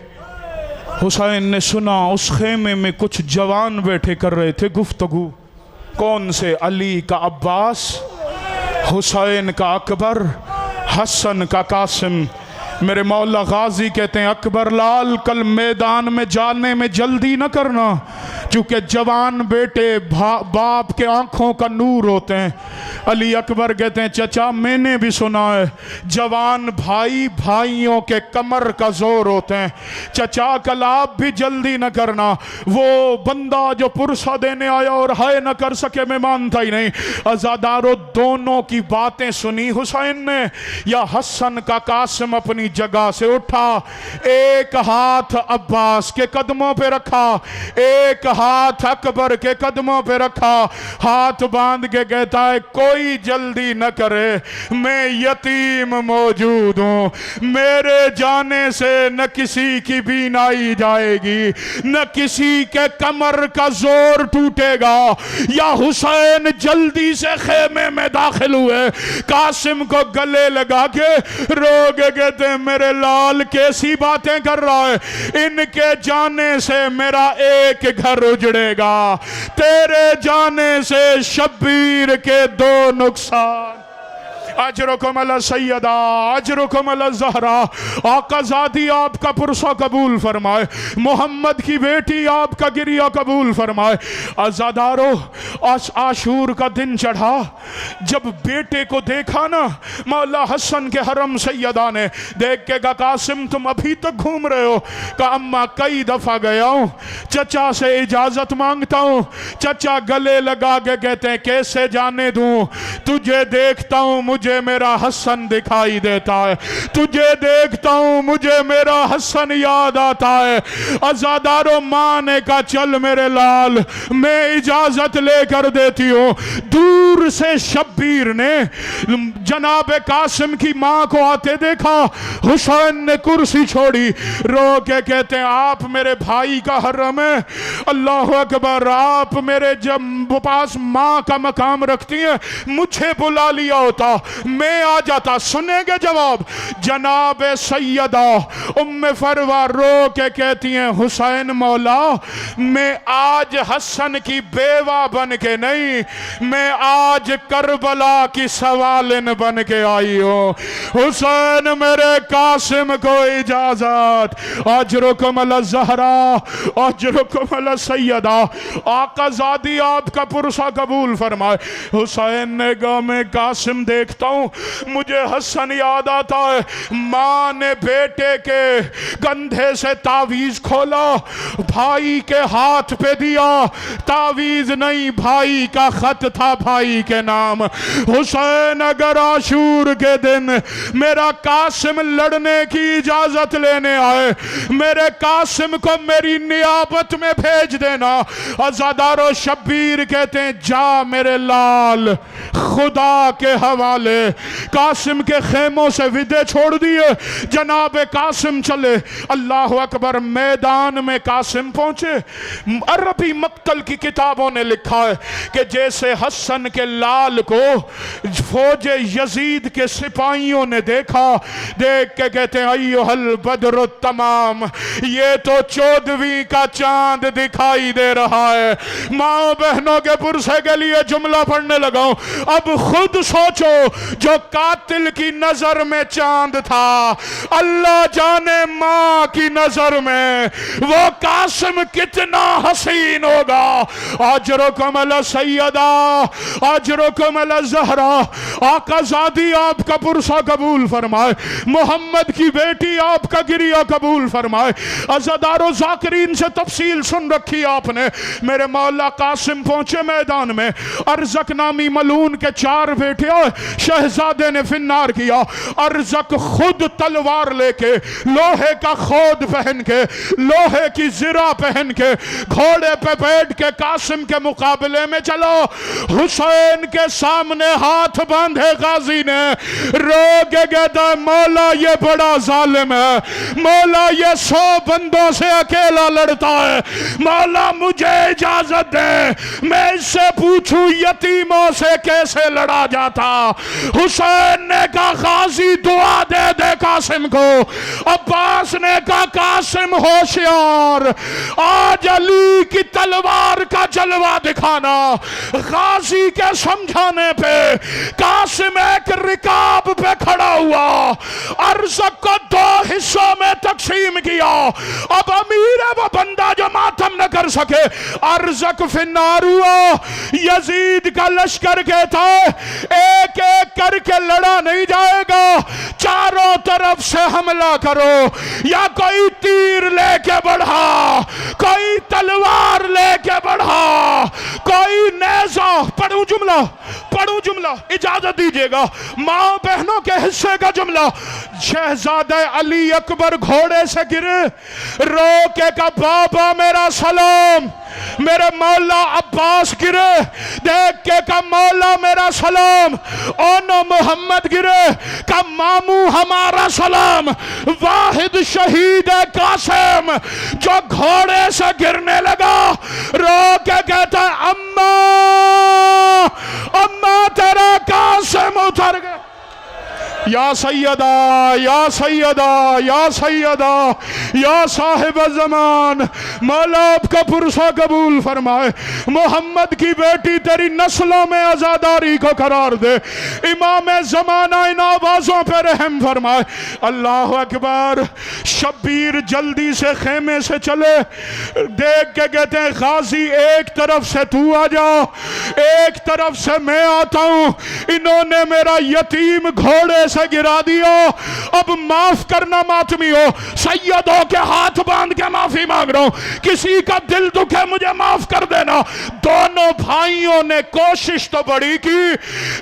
हुसैन ने सुना उस खेमे में कुछ जवान बैठे कर रहे थे गुफ्तगू। कौन से? अली का अब्बास, हुसैन का अकबर, हसन का कासिम। मेरे मौला गाजी कहते हैं अकबर लाल कल मैदान में जाने में जल्दी न करना, चूँकि जवान बेटे बाप के आंखों का नूर होते हैं। अली अकबर कहते हैं चचा मैंने भी सुना है जवान भाई भाइयों के कमर का जोर होते हैं। चचा कल आप भी जल्दी न करना, वो बंदा जो पुरसा देने आया और हाय न कर सके मैं मानता ही नहीं। अज़ादारों दोनों की बातें सुनी हुसैन ने। या हसन का कासिम अपनी जगह से उठा, एक हाथ अब्बास के कदमों पे रखा, एक हाथ अकबर के कदमों पे रखा, हाथ बांध के कहता है कोई जल्दी न करे, मैं यतीम मौजूद हूं, मेरे जाने से न किसी की बीनाई जाएगी, न किसी के कमर का जोर टूटेगा। या हुसैन जल्दी से खेमे में दाखिल हुए, कासिम को गले लगा के रोगे कहते मेरे लाल कैसी बातें कर रहा है, इनके जाने से मेरा एक घर उजड़ेगा, तेरे जाने से शब्बीर के 2 नुकसान। अजरुकुम अला सैयदा, अजरुकुम अला ज़हरा। आकाज़ादी आपका पुरसा कबूल फरमाए, मोहम्मद की बेटी आपका गिरिया कबूल फरमाए। अज़ादारों आशूर का दिन चढ़ा, जब बेटे को देखा ना मौला हसन के हरम सैयदा ने, देख के कहा कासिम तुम अभी तक घूम रहे हो? कहा अम्मा कई दफ़ा गया हूँ, चचा से इजाज़त मांगता हूँ। चचा गले लगा के कहते हैं कैसे जाने दूँ, तुझे देखता हूँ मुझे मेरा हसन दिखाई देता है, तुझे देखता हूँ मुझे मेरा हसन याद आता है। अज़ादारो माँ ने कहा चल मेरे लाल, मैं इजाजत लेकर देती हूँ। दूर से शब्बीर ने जनाब कासिम की माँ को आते देखा। हुसैन ने कुर्सी छोड़ी, रो के कहते हैं आप मेरे भाई का हर्रम है, अल्लाह अकबर, आप मेरे जब पास माँ का मकाम रखती हैं, मुझे बुला लिया होता मैं आ जाता। सुनेंगे जवाब। जनाब सैयदा उम्मे फरवा रो के कहती हैं हुसैन मौला, मैं आज हसन की बेवा बन के नहीं, मैं आज करबला की सवालिन बन के आई हूँ। हुसैन मेरे कासिम को इजाजत, अजरुकुम अला ज़हरा, अजरुकुम अला सैयदा, आकाज़ादी आपका पुरसा कबूल फरमाए। हुसैन ने कहा मैं कासिम देखता हूँ मुझे हसन याद आता है। माँ ने बेटे के कंधे से तावीज खोला, भाई के हाथ पे दिया, तावीज नहीं भाई का खत था भाई के नाम। हुसैन अगर आशूर के दिन मेरा कासिम लड़ने की इजाजत लेने आए, मेरे कासिम को मेरी नियाबत में भेज देना। अज़ादारो शब्बीर कहते हैं जा मेरे लाल, खुदा के हवाले। कासिम के खेमों से विदे छोड़ दिए, जनाब कासिम चले। अल्लाह अकबर, मैदान में कासिम पहुंचे। अरबी मक्तल की किताबों ने लिखा है कि जैसे हसन के लाल को फौजे यजीद के सिपाहियों ने देखा, देख के कहते हैं अय्युहल बद्रु तमाम, ये तो 14वीं का चांद दिखाई दे रहा है। माओ बहनों के पुरसे के लिए जुमला पढ़ने लगा। अब खुद सोचो, जो कातिल की नजर में चांद था, अल्लाह जाने मां की नजर में वो कासिम कितना हसीन होगा। अजरुकुम अला सैयदा, अजरुकुम अला ज़हरा, आकाज़ादी आपका पुरसा कबूल फरमाए, मोहम्मद की बेटी आपका गिरिया कबूल फरमाए। अज़ादारो ज़ाकिरीन से तफसील सुन रखी आपने। मेरे मौला कासिम पहुंचे मैदान में, अर्ज़क नामी मलून के 4 बेटे शहजादे ने फिन्नार किया। अर्ज़क खुद तलवार लेके, लोहे का खोद पहन के, लोहे की जिरा पहन के, घोड़े पे बैठ के कासिम के मुकाबले में चलो। हुसैन के सामने हाथ बांधे गाजी ने, रो के कहता मौला ये बड़ा जालिम है, मौला ये 100 बंदों से अकेला लड़ता है, मौला मुझे इजाजत दे मैं इससे पूछूं यतीमों से कैसे लड़ा जाता। हुसैन ने कहा गाजी दुआ दे दे कासिम को। अब्बास ने कहा कासिम होशियार, आज अली की तलवार का जलवा दिखाना। गाजी के समझाने पे कासिम एक रिकाब पे खड़ा हुआ, अर्ज़क को 2 हिस्सों में तकसीम किया। अब अमीर है वो बंदा जो मातम न कर सके। अर्ज़क फिन्नार हुआ, यजीद का लश्कर कहता है एक एक करके लड़ा नहीं जाएगा, चारों तरफ से हमला करो, या कोई तीर लेके बढ़ा, कोई तलवार लेके बढ़ा, कोई नेज़ा। पढ़ू जुमला इजाजत दीजिएगा, माँ बहनों के हिस्से का जुमला। शहजादा अली अकबर घोड़े से गिरे, रो के का बाबा मेरा सलाम। मेरे मौला अब्बास गिरे, देख के का मौला मेरा सलाम। ओनो मोहम्मद गिरे, का मामू हमारा सलाम। वाहिद शहीद है कासिम जो घोड़े से गिरने लगा, रो के कहता अम्मा अम्मा तेरा कासिम उतर गया। या सैयदा या सैयदा या सैयदा या साहिब ज़मान, मौला आपका पुरसा कबूल फरमाए। मोहम्मद की बेटी तेरी नस्लों में आज़ादारी को करार दे। इमाम ज़माना इन आवाज़ों पर रहम फरमाए। अल्लाह अकबर। शब्बीर जल्दी से खेमे से चले, देख के कहते हैं गाजी एक तरफ से तू आ जा, एक तरफ से मैं आता हूँ। इन्होंने मेरा यतीम घोड़े से गिरा दिया, अब माफ करना मातमी हो। सैयदों के हाथ बांध के माफी मांग रहा हूं। किसी का दिल दुखे मुझे माफ कर देना। दोनों भाइयों ने कोशिश तो बड़ी की,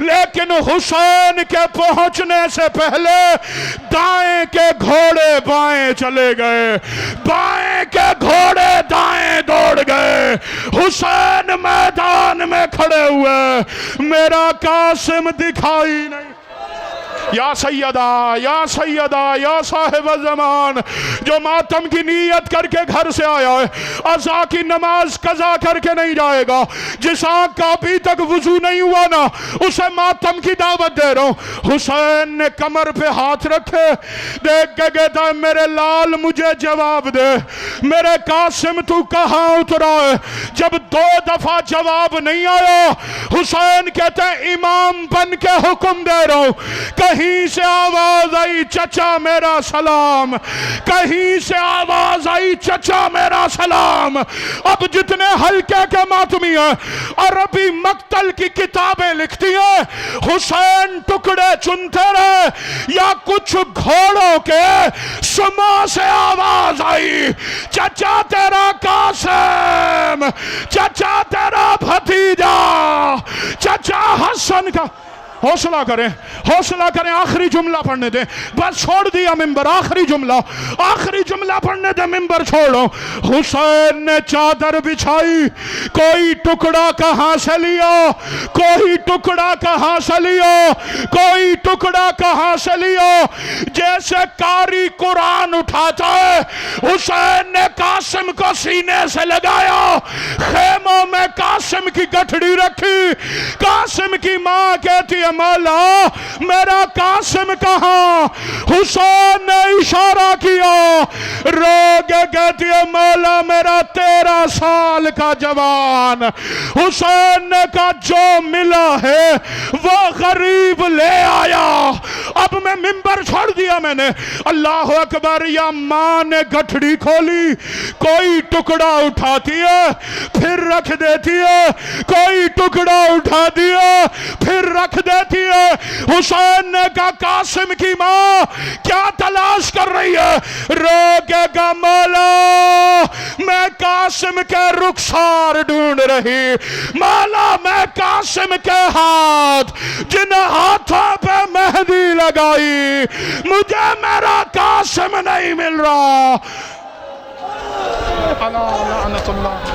लेकिन हुसैन के पहुंचने से पहले दाएं के घोड़े बाएं चले गए, बाएं के घोड़े दाएं दौड़ गए। हुसैन मैदान में खड़े हुए, मेरा कासिम दिखाई नहीं। या सैयदा, या सैयदा, या साहिब ज़मान, जो मातम की नीयत करके घर से आया है, अज़ा की नमाज कज़ा करके नहीं जाएगा। जिस आँख का अभी तक वुजू नहीं हुआ ना, उसे मातम की दावत दे रहा हूँ। हुसैन ने कमर पे हाथ रखे, देख के कहता है मेरे लाल मुझे जवाब दे, मेरे कासिम तू कहाँ उतरा है? जब 2 दफा जवाब नहीं आया, हुसैन कहते हैं इमाम बन के हुक्म दे रहा हूँ। कहीं से आवाज आई चचा मेरा सलाम, कहीं से आवाज आई चचा मेरा सलाम। अब जितने हल्के के मातमी हैं, अरबी मक्तल की किताबें लिखती हैं, हुसैन टुकड़े चुनते रहे या कुछ घोड़ों के सुमा से आवाज आई चचा तेरा कासिम, चचा तेरा भतीजा, चचा हसन का। हौसला करें, हौसला करें, आखिरी जुमला पढ़ने दें, बस छोड़ दिया मिंबर, आखिरी जुमला, आखिरी जुमला पढ़ने दें, मिंबर छोड़ो। हुसैन ने चादर बिछाई, कोई टुकड़ा कहां से लिया, कोई टुकड़ा कहां से लिया, कोई टुकड़ा कहां से लिया। जैसे कारी कुरान उठाता है, हुसैन ने कासिम को सीने से लगाया, खेमों में कासिम की गठड़ी रखी। कासिम की मां कहती मौला मेरा कासिम कहां? हुसैन ने इशारा किया, रोगे कहती है मौला मेरा 13 साल का जवान। हुसैन ने कहा जो मिला है वो गरीब ले आया। अब मैं मिंबर छोड़ दिया मैंने, अल्लाह अकबर। या मां ने गठड़ी खोली, कोई टुकड़ा उठाती है फिर रख देती है, कोई टुकड़ा उठा दिया फिर रख देती है। हुसैन ने कहा कासिम की मां क्या तलाश कर रही है? रोकेगा मौला मैं कासिम के रुखसार ढूंढ रही, मौला मैं कासिम के हाथ, जिन हाथों पे मेहंदी लगाई, मुझे मेरा कासिम नहीं मिल रहा। अल्लाह